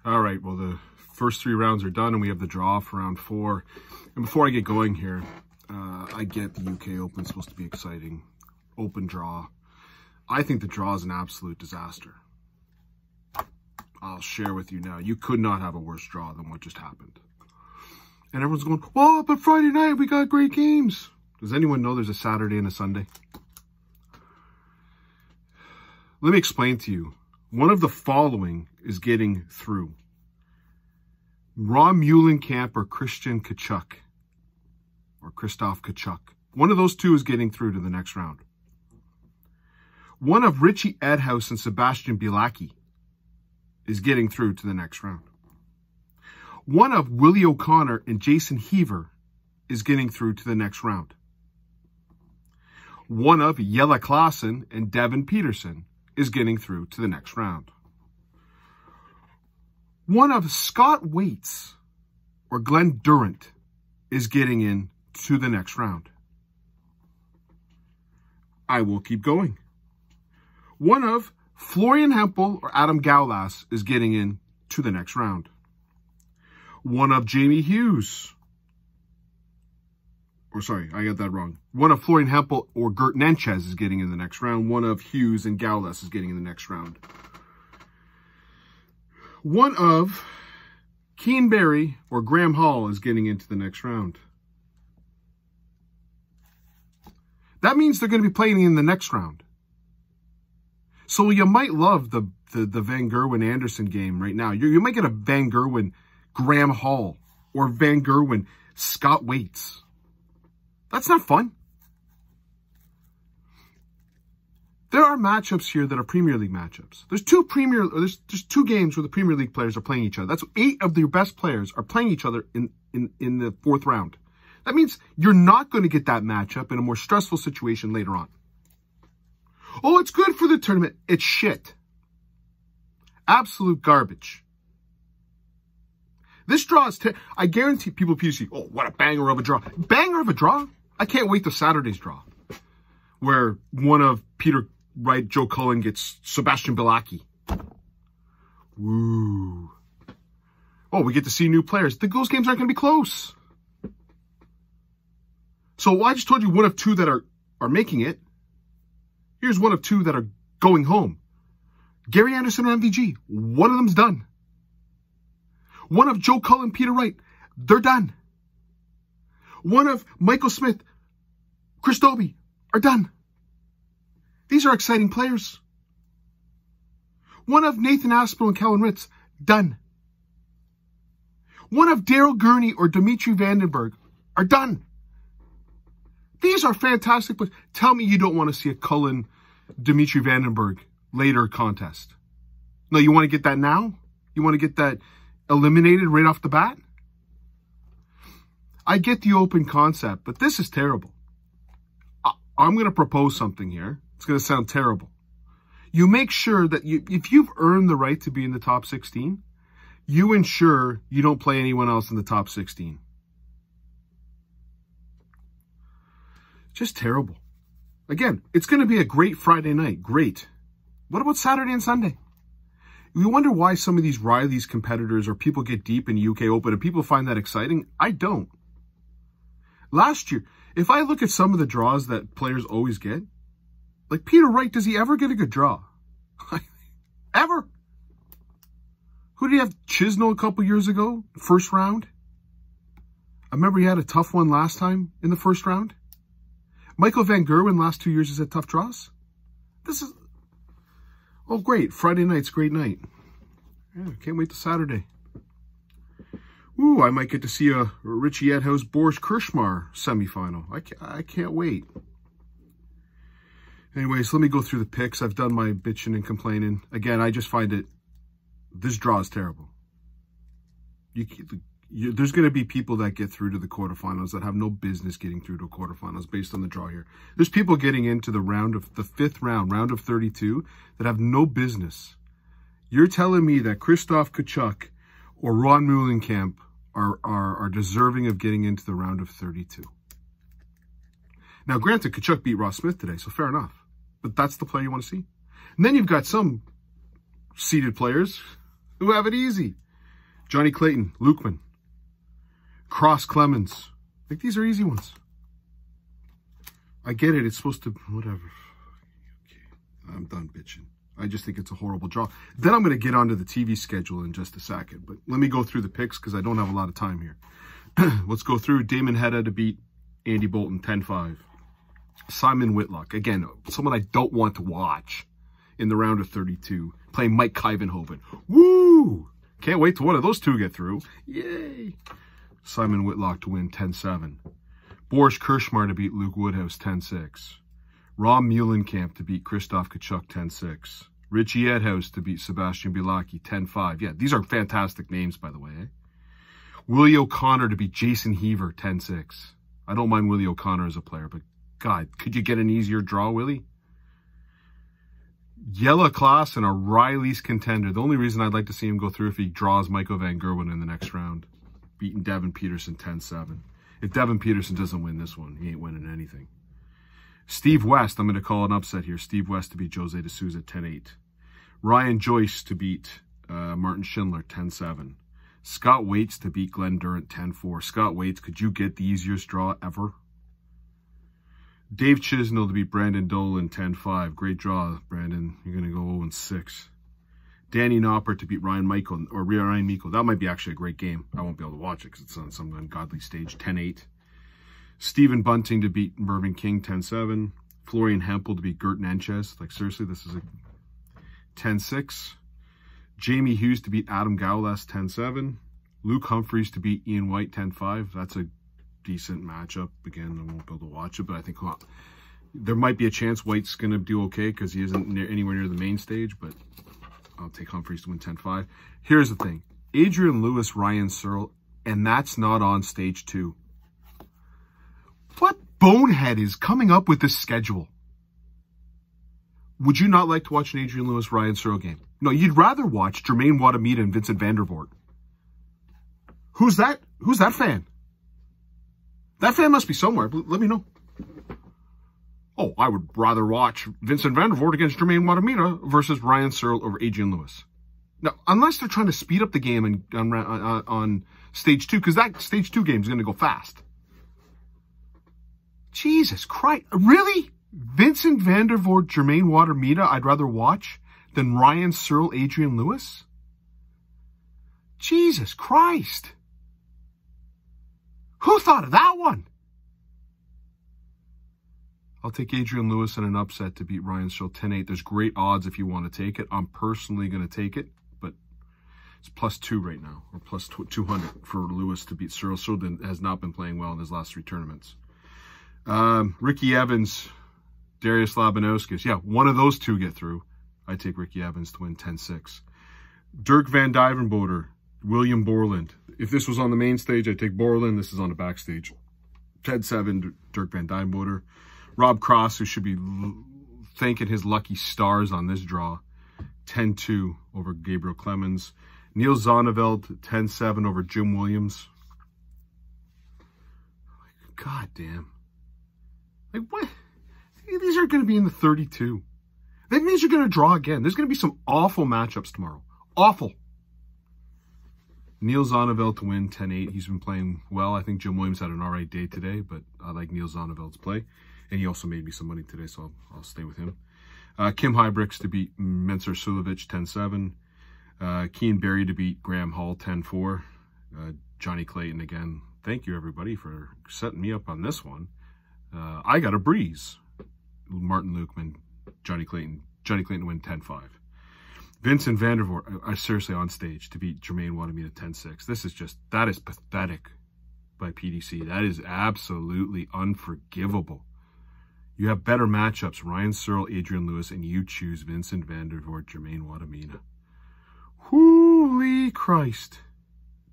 All right, well, the first 3 rounds are done, and we have the draw for round 4. And before I get going here, I get the UK Open supposed to be exciting. Open draw. I think the draw is an absolute disaster. I'll share with you now. You could not have a worse draw than what just happened. And everyone's going, oh, but Friday night we got great games. Does anyone know there's a Saturday and a Sunday? Let me explain to you. One of the following is getting through. Ron Muhlenkamp or Christian Kachuk. Or Christoph Kachuk. One of those 2 is getting through to the next round. One of Richie Edhouse and Sebastian Bielaki is getting through to the next round. One of Willie O'Connor and Jason Heaver is getting through to the next round. One of Jelle Klaassen and Devin Peterson is getting through to the next round. One of Scott Waits or Glenn Durant is getting in to the next round. I will keep going. One of Florian Hempel or Adam Gaulas is getting in to the next round. One of Jamie Hughes. Or sorry, I got that wrong. One of Florian Hempel or Gert Nenchez is getting in the next round. One of Hughes and Gaulas is getting in the next round. One of Keane Barry or Graham Hall is getting into the next round. That means they're going to be playing in the next round. So you might love the Van Gerwen-Anderson game right now. You might get a Van Gerwen Graham Hall or Van Gerwen Scott Waits. That's not fun. There are matchups here that are Premier League matchups. There's 2 games where the Premier League players are playing each other. That's 8 of your best players are playing each other in the 4th round. That means you're not going to get that matchup in a more stressful situation later on. Oh, it's good for the tournament. It's shit. Absolute garbage. This draw is, I guarantee people PDC, oh, what a banger of a draw. Banger of a draw? I can't wait till Saturday's draw, where one of Peter Wright, Joe Cullen gets Sebastian Bielaki. Woo. Oh, we get to see new players. Those games aren't going to be close. So I just told you one of 2 that are making it. Here's one of 2 that are going home. Gary Anderson or MVG. One of them's done. One of Joe Cullen, Peter Wright. They're done. One of Michael Smith, Chris Dobie are done. These are exciting players. One of Nathan Aspinall and Kellen Ritz, done. One of Daryl Gurney or Dimitri Vandenberg are done. These are fantastic players. Tell me you don't want to see a Cullen, Dimitri Vandenberg later contest. No, you want to get that now? You want to get that eliminated right off the bat? I get the open concept, but this is terrible. I'm going to propose something here. It's going to sound terrible. You make sure that if you've earned the right to be in the top 16, you ensure you don't play anyone else in the top 16. Just terrible. Again, it's going to be a great Friday night. Great. What about Saturday and Sunday? You wonder why some of these Riley's competitors or people get deep in UK Open and people find that exciting. I don't. Last year, if I look at some of the draws that players always get, like Peter Wright, does he ever get a good draw? Ever? Who did he have? Chisnell a couple years ago? First round? I remember he had a tough one last time in the first round. Michael Van Gerwen last 2 years has had tough draws. This is... Oh, great. Friday night's a great night. Yeah, can't wait till Saturday. Ooh, I might get to see a Richie Edhouse Boris Kirschmar semifinal. I can't wait. Anyways, let me go through the picks. I've done my bitching and complaining. Again, I just find it... This draw is terrible. There's going to be people that get through to the quarterfinals that have no business getting through to quarterfinals based on the draw here. There's people getting into the 5th round of 32, that have no business. You're telling me that Christoph Kachuk or Ron Muhlenkamp are deserving of getting into the round of 32. Now, granted, Kachuk beat Ross Smith today, so fair enough. But that's the player you want to see. And then you've got some seeded players who have it easy. Johnny Clayton, Lukeman. Cross Clemens. Like, these are easy ones. I get it. It's supposed to, whatever. Okay, I'm done bitching. I just think it's a horrible draw. Then I'm going to get onto the TV schedule in just a second. But let me go through the picks because I don't have a lot of time here. Let's go through Damon Hedda to beat Andy Bolton 10-5. Simon Whitlock. Again, someone I don't want to watch in the round of 32. Playing Mike Kivenhoven. Woo! Can't wait till one of those two get through. Yay! Simon Whitlock to win 10-7. Boris Kirschmar to beat Luke Woodhouse 10-6. Rom Muhlenkamp to beat Christoph Kachuk 10-6. Richie Edhouse to beat Sebastian Bielaki 10-5. Yeah, these are fantastic names, by the way. Eh? Willie O'Connor to beat Jason Heaver 10-6. I don't mind Willie O'Connor as a player, but God, could you get an easier draw, Willie? Jelle Klaassen, a Riley's contender. The only reason I'd like to see him go through if he draws Michael Van Gerwen in the next round. Beating Devin Peterson 10-7. If Devin Peterson doesn't win this one, he ain't winning anything. Steve West, I'm going to call an upset here. Steve West to beat Jose De Souza 10-8. Ryan Joyce to beat Martin Schindler 10-7. Scott Waits to beat Glenn Durant 10-4. Scott Waits, could you get the easiest draw ever? Dave Chisnell to beat Brandon Dolan 10-5. Great draw, Brandon. You're going to go 0-6. Danny Knopper to beat Ryan Meikle. That might be actually a great game. I won't be able to watch it because it's on some ungodly stage. 10-8. Stephen Bunting to beat Mervyn King 10-7. Florian Hempel to beat Gert Nenches. Like, seriously, this is a 10-6. Jamie Hughes to beat Adam Gaules 10-7. Luke Humphreys to beat Ian White 10-5. That's a decent matchup. Again, I won't be able to watch it, but I think there might be a chance White's going to do okay because he isn't anywhere near the main stage, but I'll take Humphreys to win 10-5. Here's the thing. Adrian Lewis, Ryan Searle, and that's not on stage 2. What bonehead is coming up with this schedule? Would you not like to watch an Adrian Lewis, Ryan Searle game? No, you'd rather watch Jermaine Wadamita and Vincent Vandervoort. Who's that? Who's that fan? That fan must be somewhere. Let me know. Oh, I would rather watch Vincent Vandervoort against Jermaine Wadamita versus Ryan Searle over Adrian Lewis. Now, unless they're trying to speed up the game on stage 2, because that stage 2 game is going to go fast. Jesus Christ. Really? Vincent Vandervoort, Jermaine Wadamita, I'd rather watch than Ryan Searle, Adrian Lewis? Jesus Christ. Who thought of that one? I'll take Adrian Lewis in an upset to beat Ryan Searle 10-8. There's great odds if you want to take it. I'm personally going to take it, but it's +2 right now, or +200 for Lewis to beat Searle. Searle has not been playing well in his last 3 tournaments. Ricky Evans, Darius Labanowskis. Yeah, one of those two get through. I take Ricky Evans to win 10-6. Dirk Van Duijvenbode, William Borland. If this was on the main stage, I'd take Borland. This is on the backstage. 10-7, Dirk Van Duijvenbode. Rob Cross, who should be thanking his lucky stars on this draw. 10-2 over Gabriel Clemens. Neil Zonneveld, 10-7 over Jim Williams. God damn. Like, what? These are going to be in the 32. That means you're going to draw again. There's going to be some awful matchups tomorrow. Awful. Neil Zonneveld to win 10-8. He's been playing well. I think Jim Williams had an all right day today, but I like Neil Zonneveld's play. And he also made me some money today, so I'll stay with him. Kim Hybricks to beat Mensur Suljovic 10-7. Keane Berry to beat Graham Hall 10-4. Johnny Clayton again. Thank you, everybody, for setting me up on this one. I got a breeze. Martin Lukeman, Johnny Clayton to win 10-5. Vincent Vandervoort, are seriously on stage to beat Jermaine Wadamita 10-6. This is just, that is pathetic by PDC. That is absolutely unforgivable. You have better matchups, Ryan Searle, Adrian Lewis, and you choose Vincent Vandervoort, Jermaine Wadamita. Holy Christ.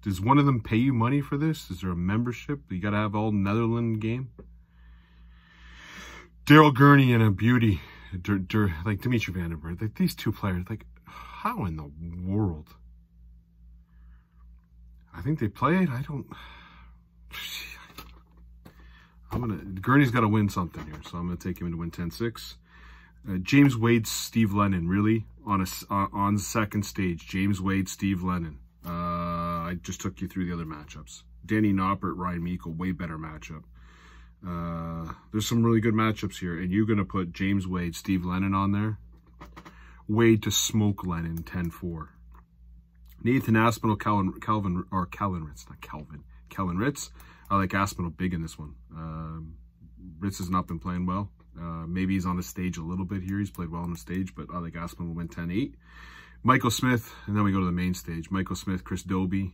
Does one of them pay you money for this? Is there a membership? You got to have all Netherlands game? Daryl Gurney and a beauty. Like Dimitri Vandenberg. Like these two players, like, how in the world? I think they played. Gurney's got to win something here, so I'm going to take him to win 10-6. James Wade, Steve Lennon, really? On second stage, James Wade, Steve Lennon. I just took you through the other matchups. Danny Noppert, Ryan Meikle, way better matchup. There's some really good matchups here, and you're going to put James Wade, Steve Lennon on there. Wade to smoke Lennon, 10-4. Nathan Aspinall, Calvin Ritz. I like Aspinall big in this one. Ritz has not been playing well. Maybe he's on the stage a little bit here. He's played well on the stage, but I like Aspinall to win 10-8. Michael Smith, and then we go to the main stage. Michael Smith, Chris Dobie.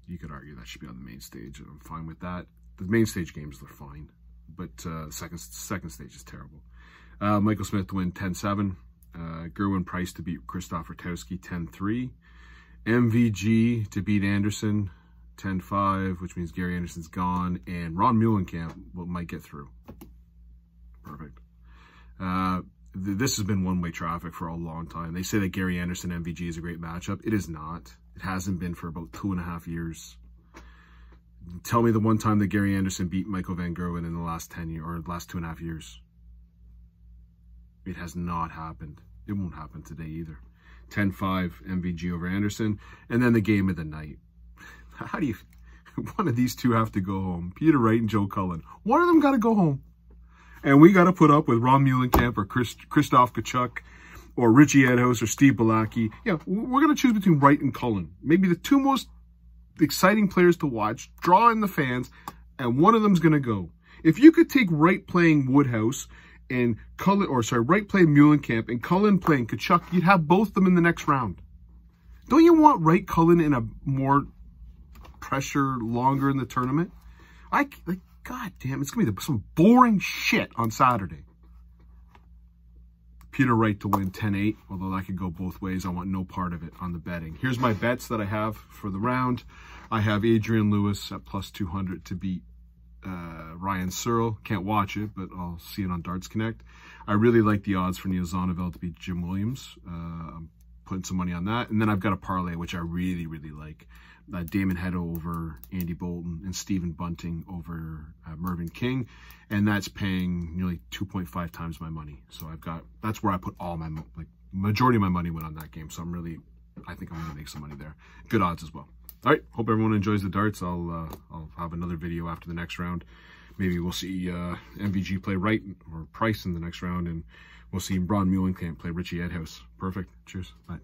You could argue that should be on the main stage. I'm fine with that. The main stage games, they're fine. But second stage is terrible. Michael Smith to win 10-7. Gerwin Price to beat Krzysztof Rutowski 10-3. MVG to beat Anderson 10-5, which means Gary Anderson's gone. And Ron Muhlenkamp might get through. Perfect. This has been one-way traffic for a long time. They say that Gary Anderson MVG is a great matchup. It is not. It hasn't been for about 2.5 years. Tell me the one time that Gary Anderson beat Michael Van Gerwen in the last 10 years, or the last 2.5 years. It has not happened. It won't happen today either. 10-5 MVG over Anderson. And then the game of the night. How do you... One of these two have to go home. Peter Wright and Joe Cullen. One of them got to go home. And we got to put up with Ron Muhlenkamp or Krzysztof Tkachuk or Richie Edhouse or Steve Belacki. Yeah, we're going to choose between Wright and Cullen. Maybe the two most exciting players to watch, draw in the fans, and one of them's going to go. If you could take Wright playing Woodhouse and Cullen, or sorry, Wright playing Muhlenkamp and Cullen playing Tkachuk, you'd have both of them in the next round. Don't you want Wright Cullen in a more pressure longer in the tournament? God damn, it's going to be some boring shit on Saturday. Peter Wright to win 10-8, although that could go both ways. I want no part of it on the betting. Here's my bets that I have for the round. I have Adrian Lewis at plus 200 to beat Ryan Searle. Can't watch it, but I'll see it on Darts Connect. I really like the odds for Neil Zonnevel to beat Jim Williams. I'm putting some money on that. And then I've got a parlay, which I really, really like. Damon Hetto over Andy Bolton and Stephen Bunting over Mervyn King. And that's paying nearly 2.5 times my money. So that's where I put all my, majority of my money went on that game. So I think I'm going to make some money there. Good odds as well. All right. Hope everyone enjoys the darts. I'll have another video after the next round. Maybe we'll see MVG play Wright or Price in the next round. And we'll see Ron Muhlenkamp play Richie Edhouse. Perfect. Cheers. Bye.